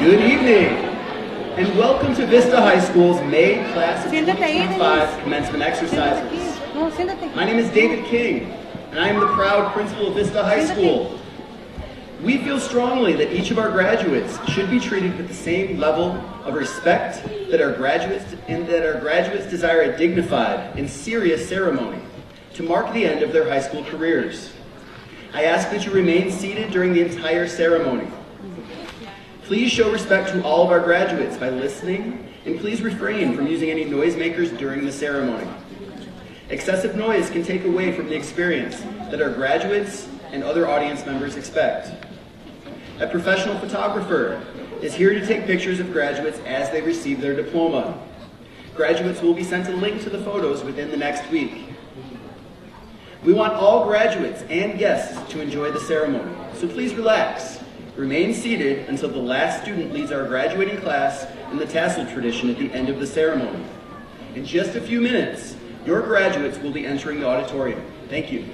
Good evening, and welcome to Vista High School's May Class of 2025 Commencement Exercises. My name is David King, and I am the proud principal of Vista High School. We feel strongly that each of our graduates should be treated with the same level of respect that our graduates desire a dignified and serious ceremony to mark the end of their high school careers. I ask that you remain seated during the entire ceremony. Please show respect to all of our graduates by listening, and please refrain from using any noisemakers during the ceremony. Excessive noise can take away from the experience that our graduates and other audience members expect. A professional photographer is here to take pictures of graduates as they receive their diploma. Graduates will be sent a link to the photos within the next week. We want all graduates and guests to enjoy the ceremony, so please relax. Remain seated until the last student leads our graduating class in the tassel tradition at the end of the ceremony. In just a few minutes, your graduates will be entering the auditorium. Thank you.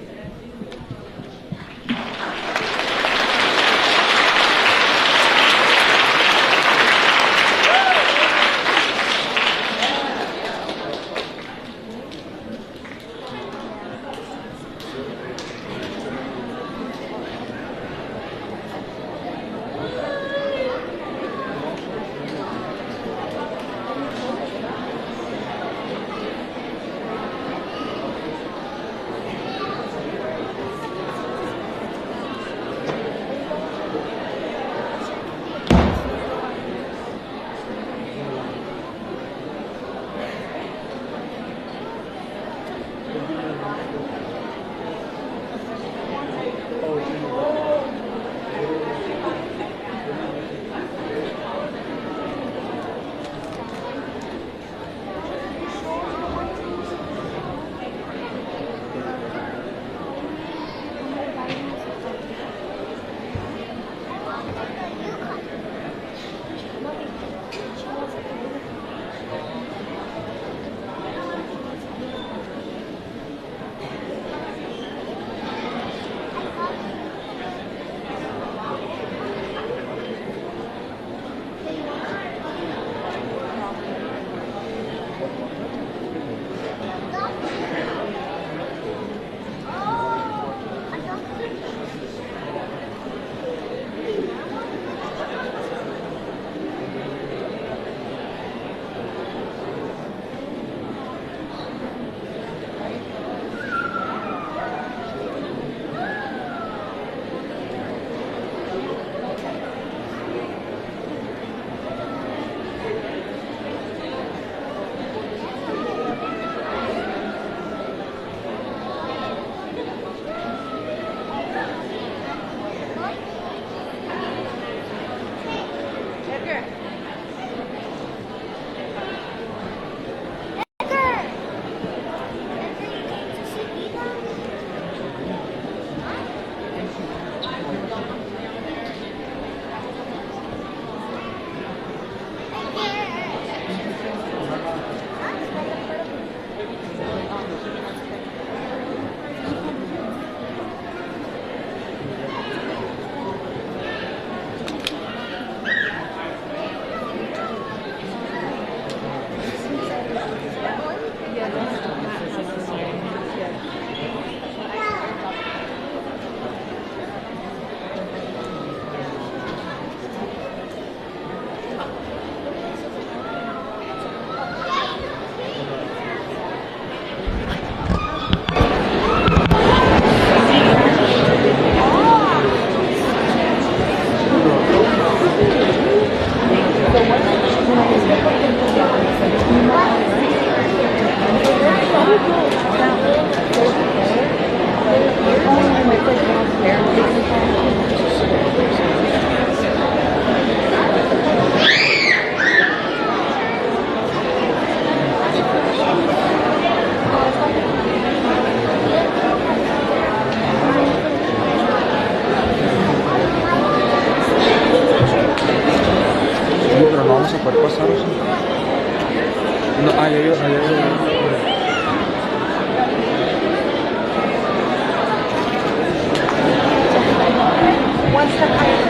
One step higher.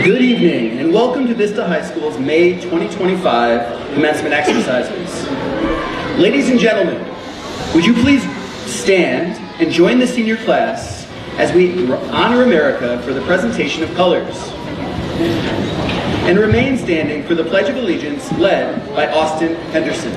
Good evening, and welcome to Vista High School's May 2025 commencement exercises. Ladies and gentlemen, would you please stand and join the senior class as we honor America for the presentation of colors. And remain standing for the Pledge of Allegiance led by Austin Henderson.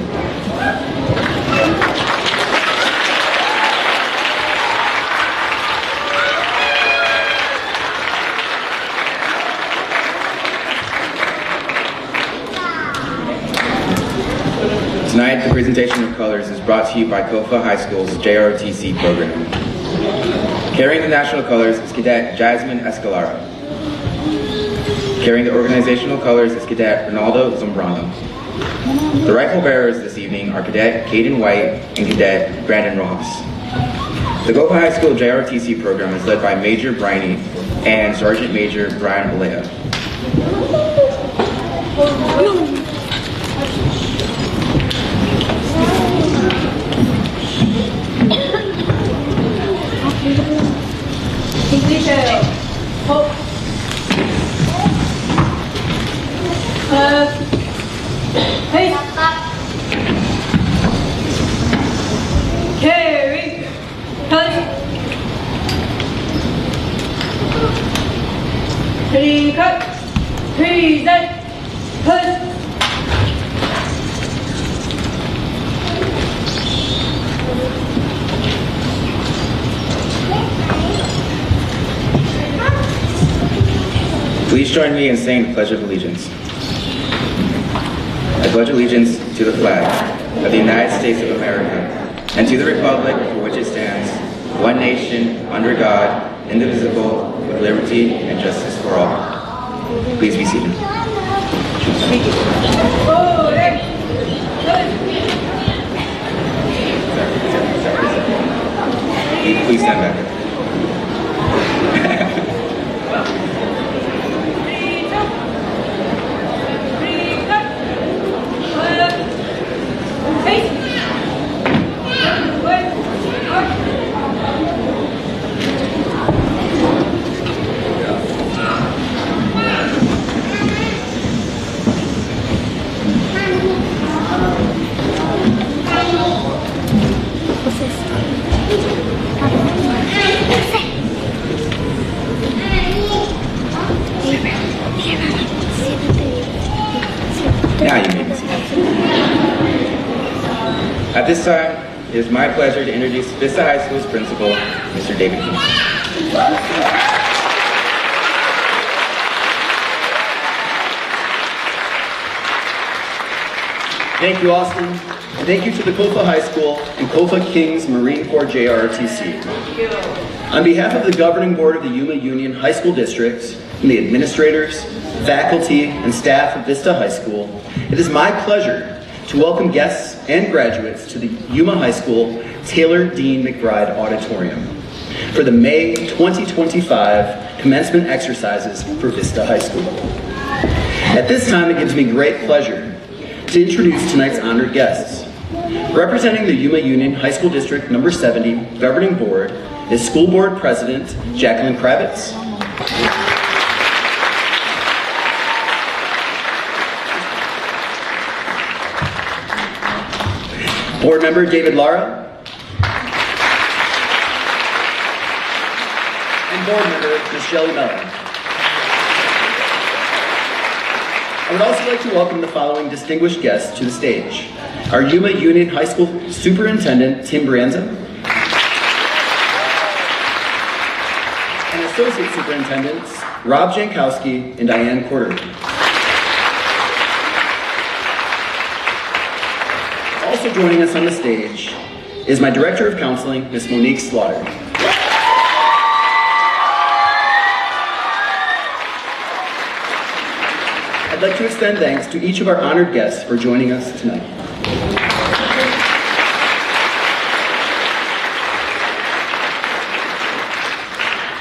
Tonight, the presentation of colors is brought to you by Kofa High School's JROTC program. Carrying the national colors is Cadet Jasmine Escalara. Carrying the organizational colors is Cadet Ronaldo Zambrano. The rifle bearers this evening are Cadet Caden White and Cadet Brandon Ross. The Kofa High School JROTC program is led by Major Briney and Sergeant Major Brian Balea. Carry, cut, ready, cut, present, cut. Please join me in saying the Pledge of Allegiance. I pledge allegiance to the flag of the United States of America and to the republic for which it stands, one nation, under God, indivisible, with liberty and justice for all. Please be seated. Please stand back. At this time, it is my pleasure to introduce Vista High School's principal, Mr. David King. Thank you, Austin. Thank you to the Kofa High School and Kofa Kings Marine Corps JROTC. On behalf of the governing board of the Yuma Union High School District and the administrators, faculty, and staff of Vista High School, it is my pleasure to welcome guests and graduates to the Yuma High School Taylor Dean McBride Auditorium for the May 2025 commencement exercises for Vista High School. At this time, it gives me great pleasure to introduce tonight's honored guests. Representing the Yuma Union High School District Number 70 Governing Board is School Board President Jacqueline Kravitz. Board Member David Lara. And Board Member Ms. Shelley Mellon. I would also like to welcome the following distinguished guests to the stage. Our Yuma Union High School Superintendent Tim Brianza. And Associate Superintendents Rob Jankowski and Diane Porter. Also joining us on the stage is my Director of Counseling, Ms. Monique Slaughter. I'd like to extend thanks to each of our honored guests for joining us tonight.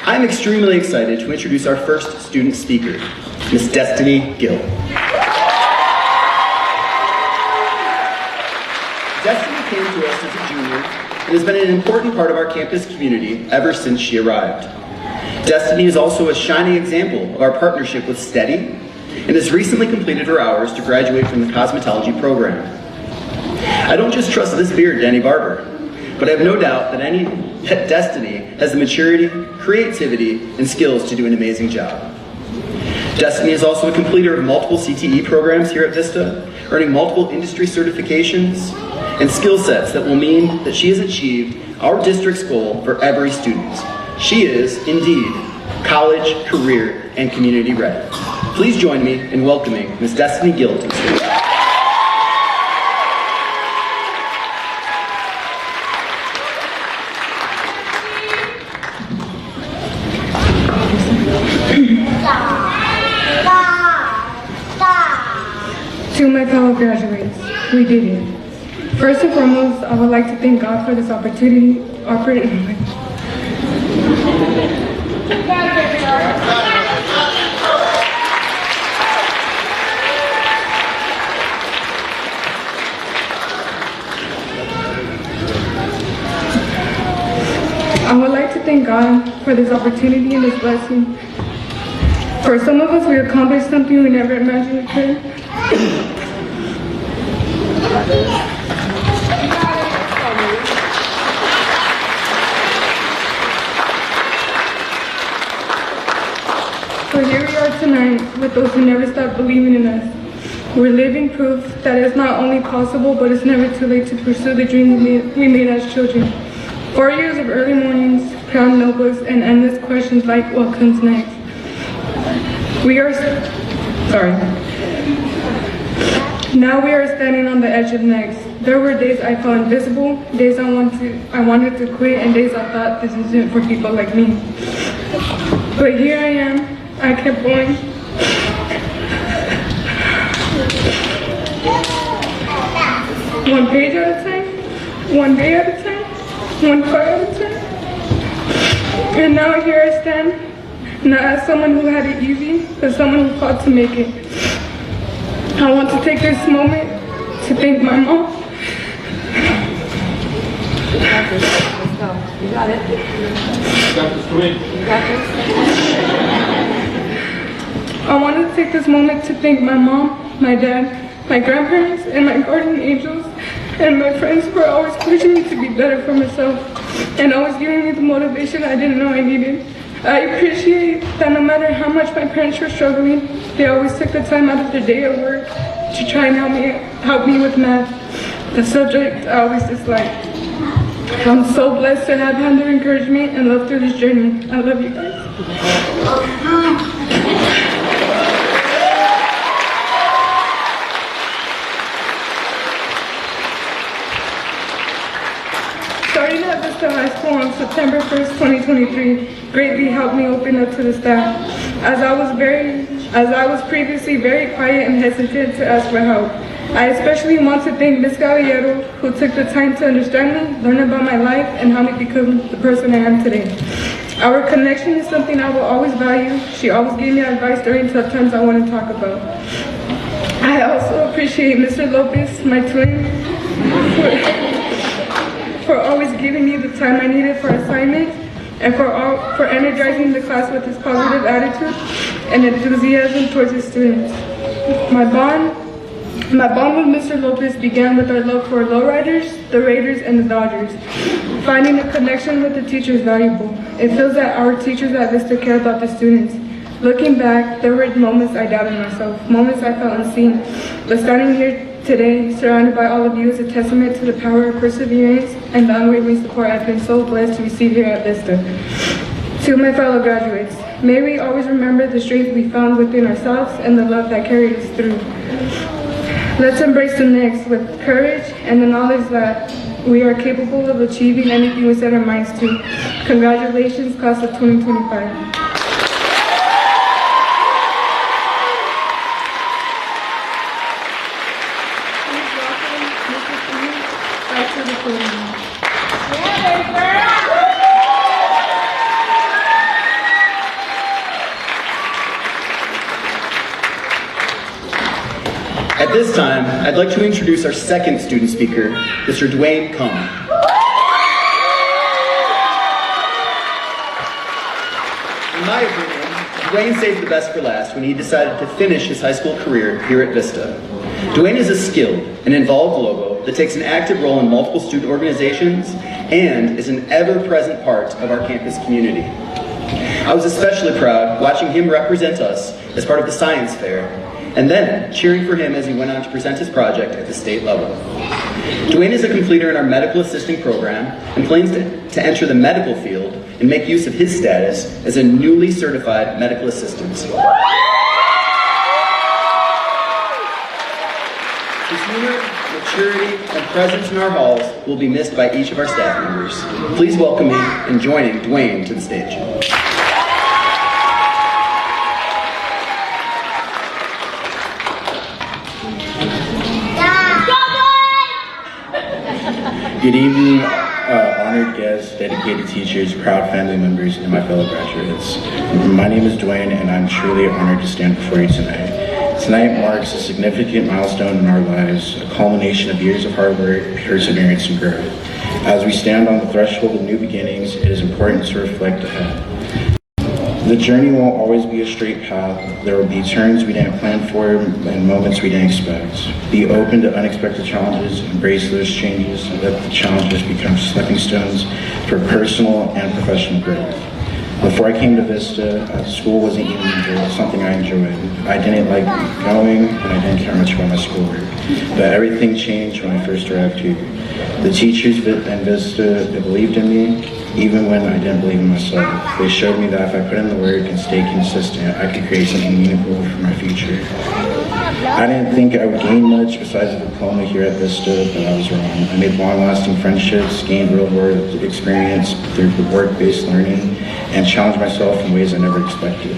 I'm extremely excited to introduce our first student speaker, Ms. Destiny Gill. Destiny came to us as a junior and has been an important part of our campus community ever since she arrived. Destiny is also a shining example of our partnership with Steady and has recently completed her hours to graduate from the cosmetology program. I don't just trust this beard to any barber, but I have no doubt that Destiny has the maturity, creativity, and skills to do an amazing job. Destiny is also a completer of multiple CTE programs here at Vista, earning multiple industry certifications and skill sets that will mean that she has achieved our district's goal for every student. She is, indeed, college, career, and community ready. Please join me in welcoming Ms. Destiny Gill to the stage. To my fellow graduates, we did it. First and foremost, I would like to thank God for this opportunity. I would like to thank God for this opportunity and this blessing. For some of us, we accomplished something we never imagined we could. So here we are tonight with those who never stopped believing in us. We're living proof that it's not only possible, but it's never too late to pursue the dreams we made as children. 4 years of early mornings, crown notebooks, and endless questions like, what comes next? Now we are standing on the edge of next. There were days I felt invisible, days I wanted to quit, and days I thought this isn't for people like me. But here I am, I kept going. One page at a time, one day at a time, one part at a time. And now here I stand, not as someone who had it easy, but someone who fought to make it. I want to take this moment to thank my mom. You got this. Let's go. You got it. You got this. You got this. I want to take this moment to thank my mom, my dad, my grandparents, and my guardian angels, and my friends for always pushing me to be better for myself, and always giving me the motivation I didn't know I needed. I appreciate that no matter how much my parents were struggling, they always took the time out of their day at work to try and help me with math, the subject I always disliked. I'm so blessed to have had their encouragement and love through this journey. I love you guys. Starting at Vista High School on September 1st, 2023, greatly helped me open up to the staff, as I was previously very quiet and hesitant to ask for help. I especially want to thank Ms. Galliero, who took the time to understand me, learn about my life, and help me become the person I am today. Our connection is something I will always value. She always gave me advice during tough times I want to talk about. I also appreciate Mr. Lopez, my twin, for always giving me the time I needed for assignments, and for energizing the class with his positive attitude and enthusiasm towards his students. My bond with Mr. Lopez began with our love for lowriders, the Raiders, and the Dodgers. Finding a connection with the teacher is valuable. It feels that our teachers at Vista care about the students. Looking back, there were moments I doubted myself, moments I felt unseen, but standing here today, surrounded by all of you, is a testament to the power of perseverance and the unwavering support I've been so blessed to receive here at Vista. To my fellow graduates, may we always remember the strength we found within ourselves and the love that carried us through. Let's embrace the next with courage and the knowledge that we are capable of achieving anything we set our minds to. Congratulations, class of 2025. At this time, I'd like to introduce our second student speaker, Mr. Dwayne Cohn. my opinion, Dwayne saved the best for last when he decided to finish his high school career here at Vista. Dwayne is a skilled and involved Lobo that takes an active role in multiple student organizations and is an ever-present part of our campus community. I was especially proud watching him represent us as part of the science fair, and then cheering for him as he went on to present his project at the state level. Dwayne is a completer in our medical assisting program and plans to enter the medical field and make use of his status as a newly certified medical assistant. His humor, maturity, and presence in our halls will be missed by each of our staff members. Please welcome me in joining Dwayne to the stage. Good evening, honored guests, dedicated teachers, proud family members, and my fellow graduates. My name is Dwayne, and I'm truly honored to stand before you tonight. Tonight marks a significant milestone in our lives, a culmination of years of hard work, perseverance, and growth. As we stand on the threshold of new beginnings, it is important to reflect ahead. The journey won't always be a straight path. There will be turns we didn't plan for and moments we didn't expect. Be open to unexpected challenges, embrace those changes, and let the challenges become stepping stones for personal and professional growth. Before I came to Vista, school wasn't even something I enjoyed. I didn't like going, and I didn't care much about my schoolwork. But everything changed when I first arrived here. The teachers in Vista, they believed in me, even when I didn't believe in myself. They showed me that if I put in the work and stayed consistent, I could create something meaningful for my future. I didn't think I would gain much besides a diploma here at Vista, but I was wrong. I made long-lasting friendships, gained real-world experience through work-based learning, and challenged myself in ways I never expected.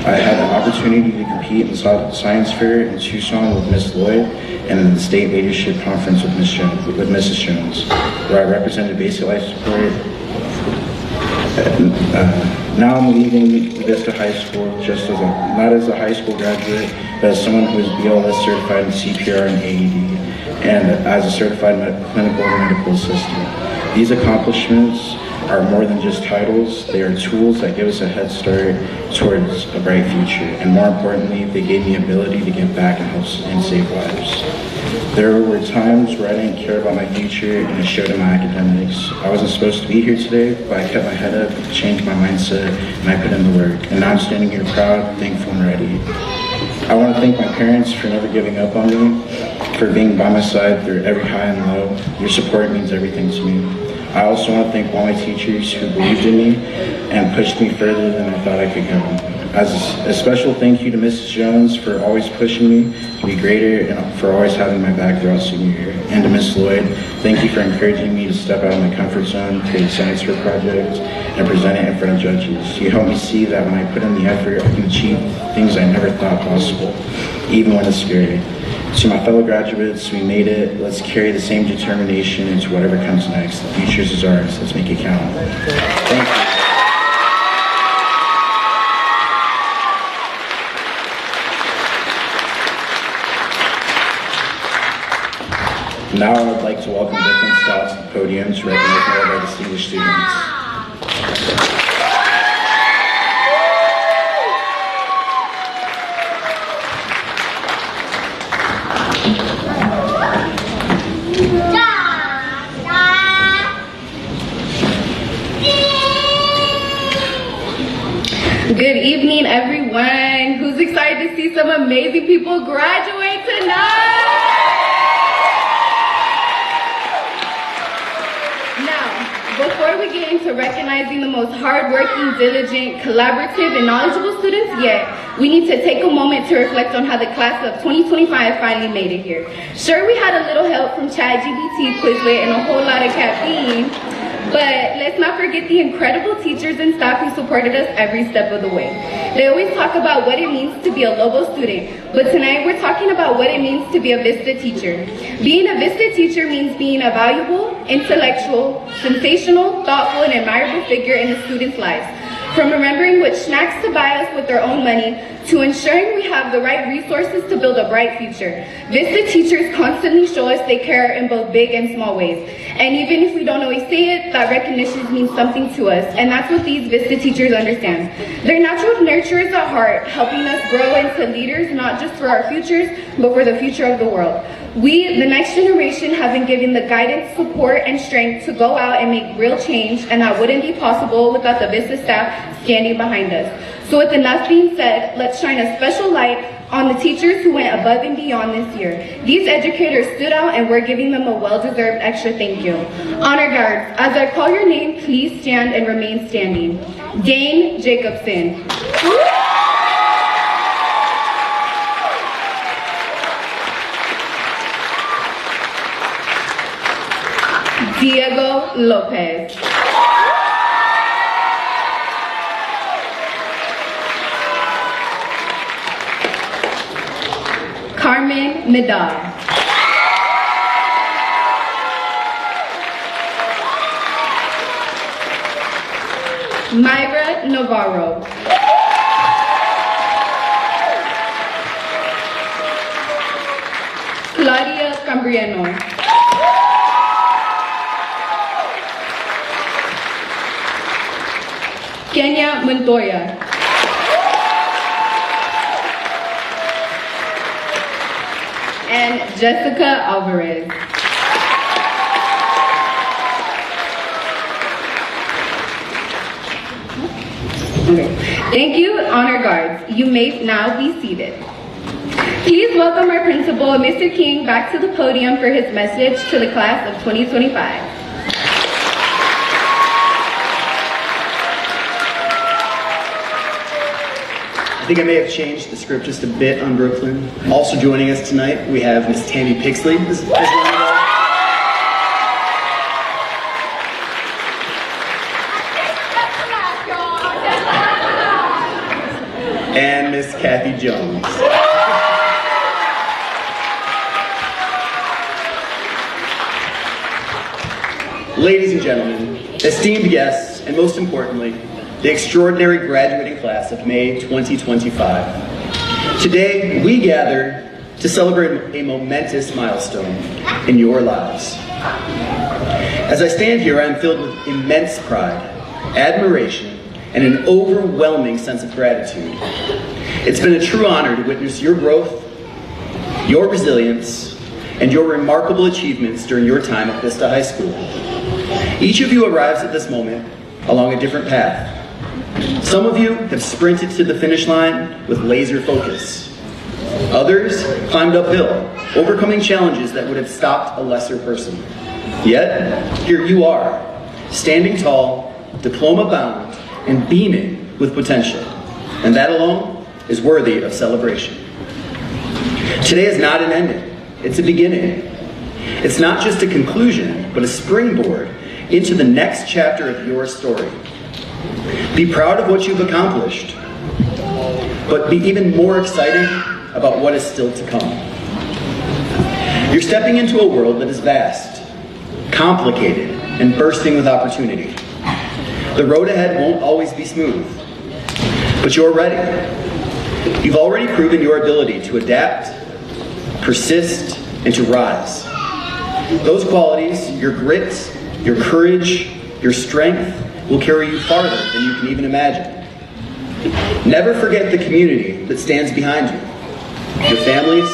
I had an opportunity to compete in the science fair in Tucson with Miss Lloyd and in the state leadership conference with Mrs. Jones, where I represented basic life support. Now I'm leaving Vista High School not as a high school graduate, but as someone who is BLS certified in CPR and AED, and as a certified clinical and medical assistant. These accomplishments are more than just titles. They are tools that give us a head start towards a bright future, and more importantly, they gave me the ability to give back and help and save lives. There were times where I didn't care about my future, and it showed in my academics. I wasn't supposed to be here today, but I kept my head up, changed my mindset, and I put in the work. And now I'm standing here proud, thankful, and ready. I want to thank my parents for never giving up on me, for being by my side through every high and low. Your support means everything to me. I also want to thank all my teachers who believed in me and pushed me further than I thought I could go. As a special thank you to Mrs. Jones for always pushing me to be greater and for always having my back throughout senior year. And to Ms. Lloyd, thank you for encouraging me to step out of my comfort zone, create a science fair project, and present it in front of judges. You helped me see that when I put in the effort, I can achieve things I never thought possible, even when it's scary. To my fellow graduates, we made it. Let's carry the same determination into whatever comes next. The future is ours. Let's make it count. Thank you. Now I would like to welcome different staff to the podium to recognize all of our distinguished students. Good evening, everyone. Who's excited to see some amazing people graduate tonight? Now, before we get into recognizing the most hardworking, diligent, collaborative, and knowledgeable students yet, we need to take a moment to reflect on how the class of 2025 finally made it here. Sure, we had a little help from ChatGPT, Quizlet, and a whole lot of caffeine, but let's not forget the incredible teachers and staff who supported us every step of the way. They always talk about what it means to be a Lobo student, but tonight we're talking about what it means to be a Vista teacher. Being a Vista teacher means being a valuable, intellectual, sensational, thoughtful, and admirable figure in the students' lives. From remembering which snacks to buy us with their own money, to ensuring we have the right resources to build a bright future. Vista teachers constantly show us they care in both big and small ways. And even if we don't always say it, that recognition means something to us. And that's what these Vista teachers understand. They're natural nurturers at heart, helping us grow into leaders, not just for our futures, but for the future of the world. We, the next generation, have been given the guidance, support, and strength to go out and make real change, and that wouldn't be possible without the Vista staff standing behind us. So with enough being said, let's shine a special light on the teachers who went above and beyond this year. These educators stood out, and we're giving them a well-deserved extra thank you. Honor guards, as I call your name, please stand and remain standing. Dane Jacobson. Diego Lopez. Carmen Medar. Myra Navarro. Claudia Cambriano. Kenya Montoya. And Jessica Alvarez. Okay. Thank you, honor guards. You may now be seated. Please welcome our principal, Mr. King, back to the podium for his message to the class of 2025. I think I may have changed the script just a bit on Brooklyn. Also joining us tonight, we have Miss Tammy Pixley. And Miss Kathy Jones. Ladies and gentlemen, esteemed guests, and most importantly, the extraordinary graduating class of May 2025. Today, we gather to celebrate a momentous milestone in your lives. As I stand here, I am filled with immense pride, admiration, and an overwhelming sense of gratitude. It's been a true honor to witness your growth, your resilience, and your remarkable achievements during your time at Vista High School. Each of you arrives at this moment along a different path. Some of you have sprinted to the finish line with laser focus. Others climbed uphill, overcoming challenges that would have stopped a lesser person. Yet, here you are, standing tall, diploma bound, and beaming with potential. And that alone is worthy of celebration. Today is not an ending, it's a beginning. It's not just a conclusion, but a springboard into the next chapter of your story. Be proud of what you've accomplished, but be even more excited about what is still to come. You're stepping into a world that is vast, complicated, and bursting with opportunity. The road ahead won't always be smooth, but you're ready. You've already proven your ability to adapt, persist, and to rise. Those qualities, your grit, your courage, your strength, will carry you farther than you can even imagine. Never forget the community that stands behind you. Your families,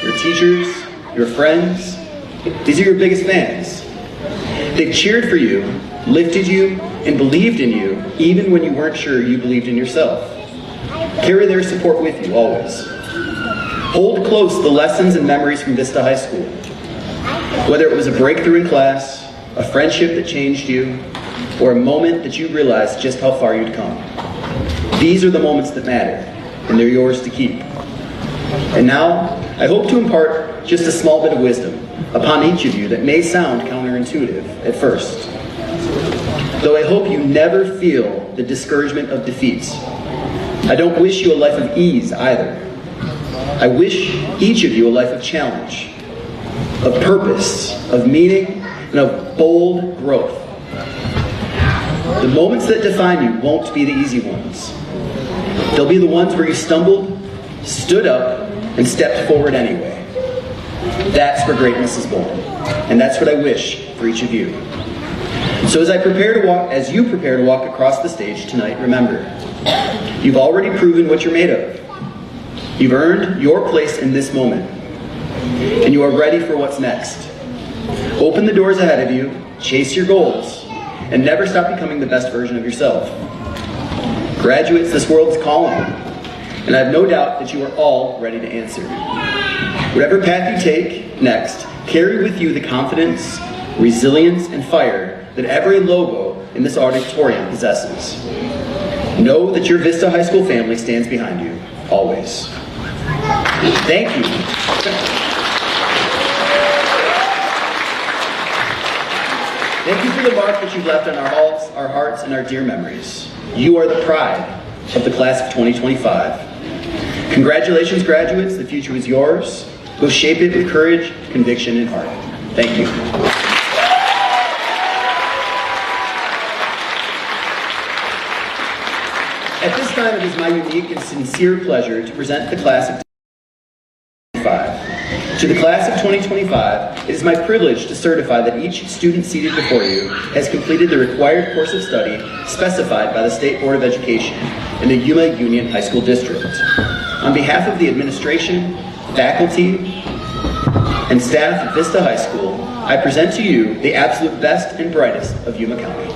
your teachers, your friends. These are your biggest fans. They've cheered for you, lifted you, and believed in you even when you weren't sure you believed in yourself. Carry their support with you always. Hold close the lessons and memories from Vista High School. Whether it was a breakthrough in class, a friendship that changed you, or a moment that you realized just how far you'd come. These are the moments that matter, and they're yours to keep. And now, I hope to impart just a small bit of wisdom upon each of you that may sound counterintuitive at first. Though I hope you never feel the discouragement of defeats. I don't wish you a life of ease either. I wish each of you a life of challenge, of purpose, of meaning, and of bold growth. The moments that define you won't be the easy ones. They'll be the ones where you stumbled, stood up, and stepped forward anyway. That's where greatness is born, and that's what I wish for each of you. So as you prepare to walk across the stage tonight, remember, you've already proven what you're made of. You've earned your place in this moment, and you are ready for what's next. Open the doors ahead of you, chase your goals, and never stop becoming the best version of yourself. Graduates, this world is calling, and I have no doubt that you are all ready to answer. Whatever path you take next, carry with you the confidence, resilience, and fire that every logo in this auditorium possesses. Know that your Vista High School family stands behind you, always. Thank you. Thank you for the mark that you've left on our halls, our hearts, and our dear memories. You are the pride of the class of 2025. Congratulations, graduates. The future is yours. Go shape it with courage, conviction, and heart. Thank you. At this time, it is my unique and sincere pleasure to present the class of 2025. To the class of 2025, it is my privilege to certify that each student seated before you has completed the required course of study specified by the State Board of Education in the Yuma Union High School District. On behalf of the administration, faculty, and staff at Vista High School, I present to you the absolute best and brightest of Yuma County.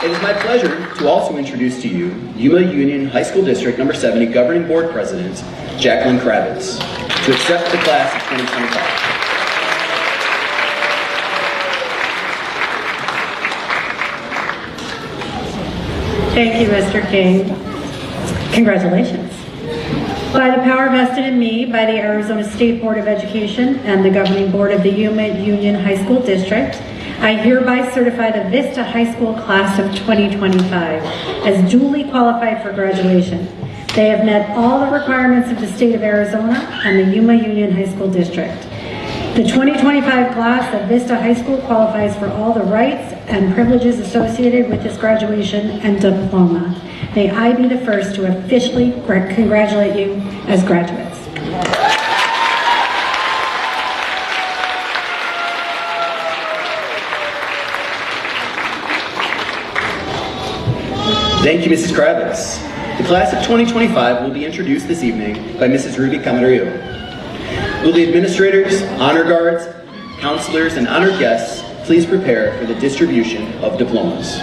It is my pleasure to also introduce to you Yuma Union High School District number 70 Governing Board President, Jacqueline Kravitz, to accept the class of 2025. Thank you, Mr. King. Congratulations. By the power vested in me by the Arizona State Board of Education and the Governing Board of the Yuma Union High School District, I hereby certify the Vista High School class of 2025 as duly qualified for graduation. They have met all the requirements of the state of Arizona and the Yuma Union High School District. The 2025 class of Vista High School qualifies for all the rights and privileges associated with this graduation and diploma. May I be the first to officially congratulate you as graduates. Thank you, Mrs. Kravitz. The class of 2025 will be introduced this evening by Mrs. Ruby Camarillo. Will the administrators, honor guards, counselors, and honored guests please prepare for the distribution of diplomas.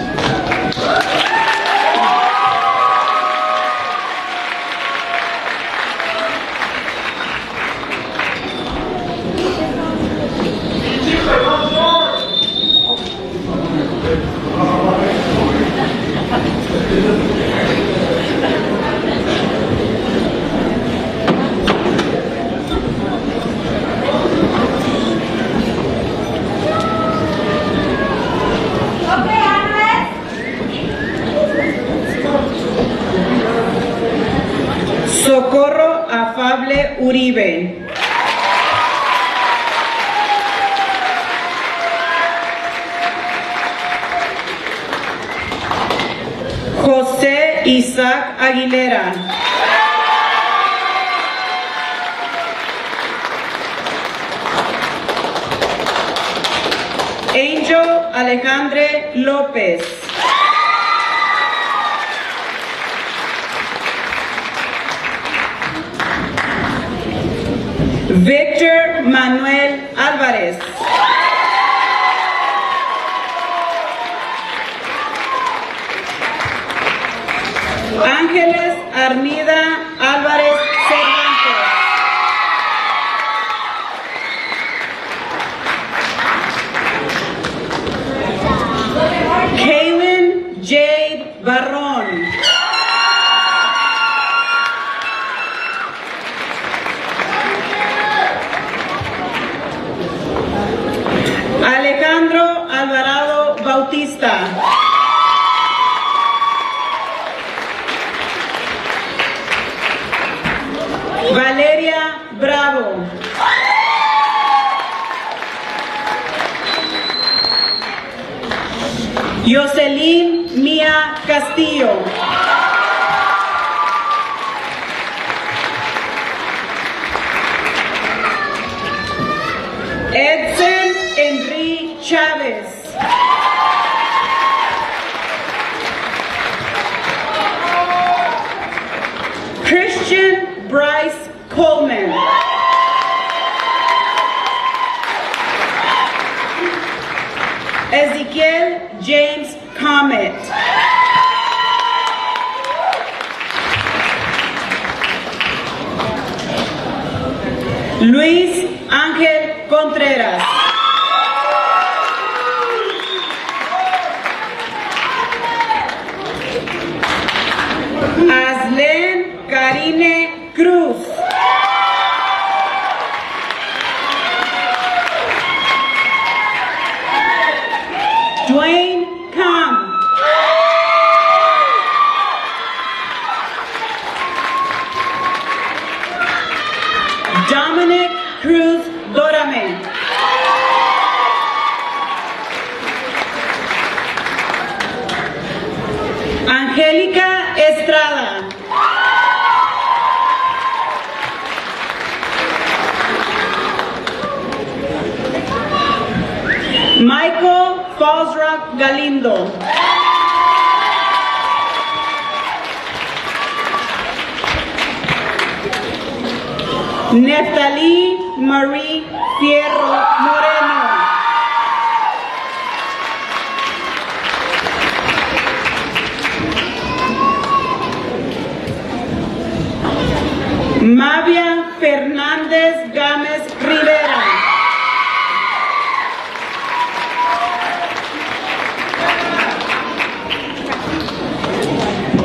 Socorro Afable Uribe. José Isaac Aguilera. Angel Alejandre López. Victor Manuel Álvarez. Ángeles Armida Álvarez Cervantes. Kaylin Jade Barrón. Alejandro Alvarado Bautista. Valeria Bravo. Jocelyn Mia Castillo. Edson Henry Chavez. Christian Bryce Coleman. Ezekiel James Comet. Luis Ángel Contreras. Aslen Karine Cruz. Dwayne Kam. Dominic Cruz Dorame. Angélica Estrada. Michael Fallsrock Galindo. Neftali Marie Fierro Moreno. Mavia Fernández Gámez Rivera.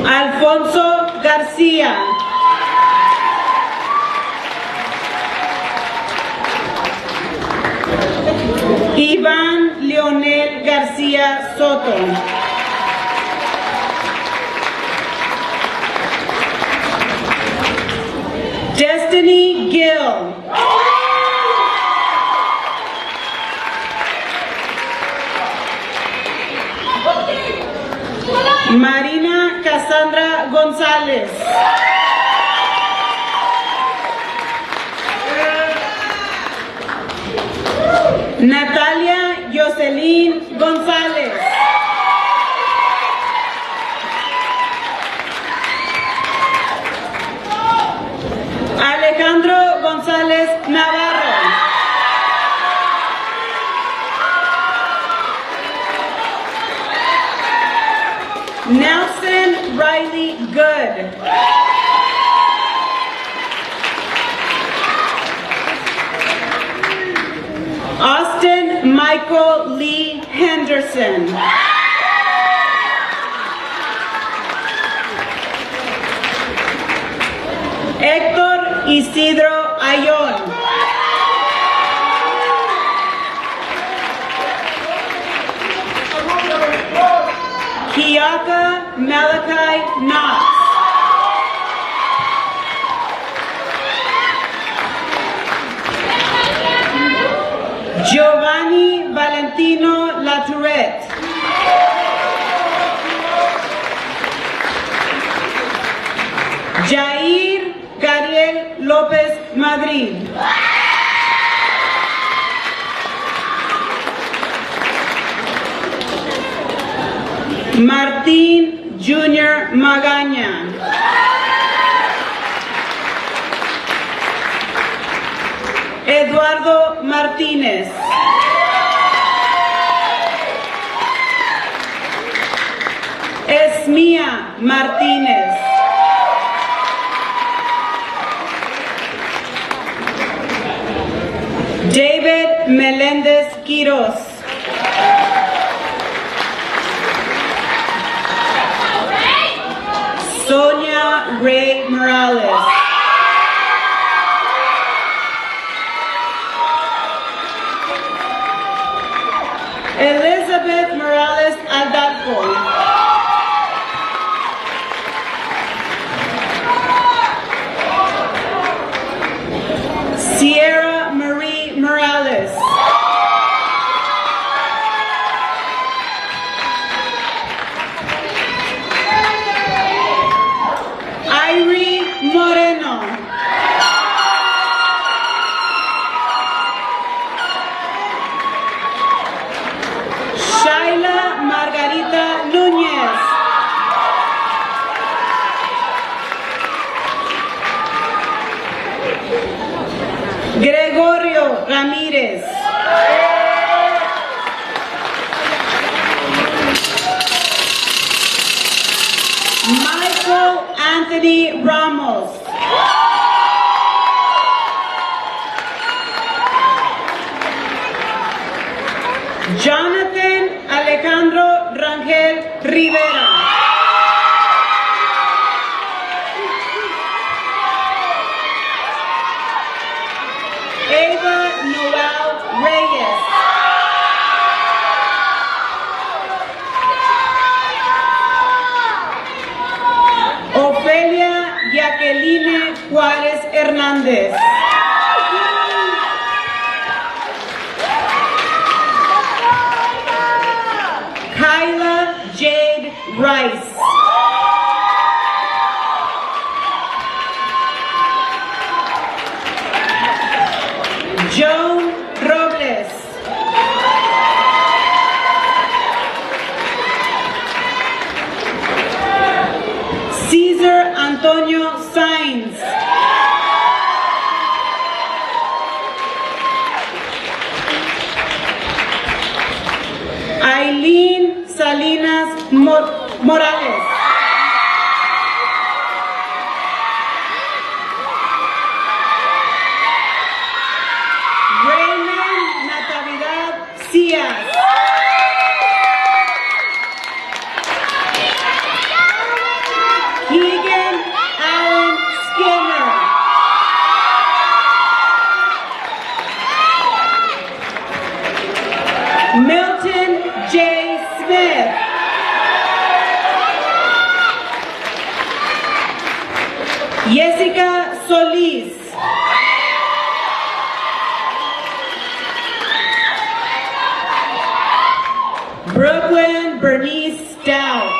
Alfonso García. Iván Leonel García Soto. Destiny Gill. Marina Cassandra González. Natalia Jocelyn González. Alejandro González Navarro. Nelson Riley Good. Austin Michael Lee Henderson. Héctor Isidro Ayón. Kiaka Malachi Knox. Giovanni Valentino Latourette. Jair Gabriel López Madrid. Martín Junior Magaña. Eduardo Martínez. Esmía Martínez. David Meléndez Quiroz. Sonia Ray Morales. Elizabeth Morales Aldalco. Sierra Marie Morales. Gregorio Ramirez. Michael Anthony Ramos. Jonathan Alejandro Rangel Rivera. Ava Noel Reyes. Ofelia Jacqueline Juárez Hernández. Kyla Jade Rice. Joan Robles. Cesar Antonio Sainz. Aileen Salinas Morales. Raymond Natividad Cias. Keegan Allen Skinner. Milton J. Smith. Jessica Solis. Brooklyn Bernice Stout.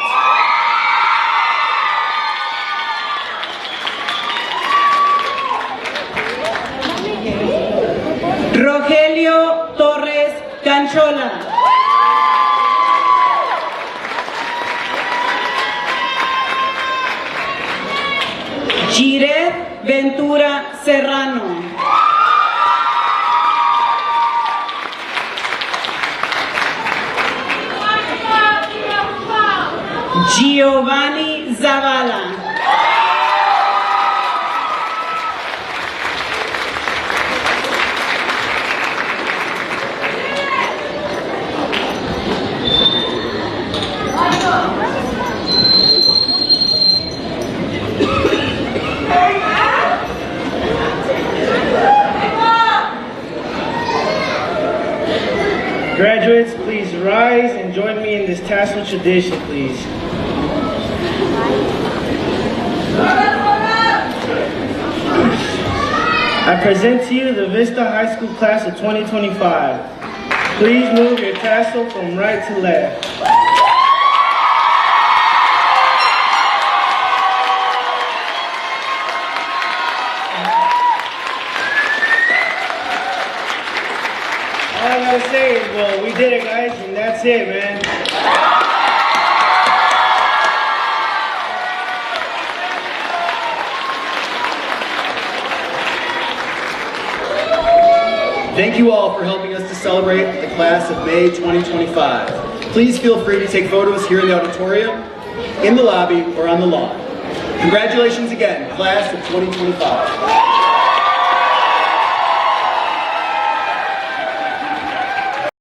Rogelio Torres Canchola. Jiret Ventura Serrano. Giovanni Zavala. Graduates, please rise and join me in this tassel tradition, please. I present to you the Vista High School class of 2025. Please move your tassel from right to left. All I gotta say is, well, we did it, guys, and that's it, man. Thank you all for helping us to celebrate the class of May 2025. Please feel free to take photos here in the auditorium, in the lobby, or on the lawn. Congratulations again, class of 2025.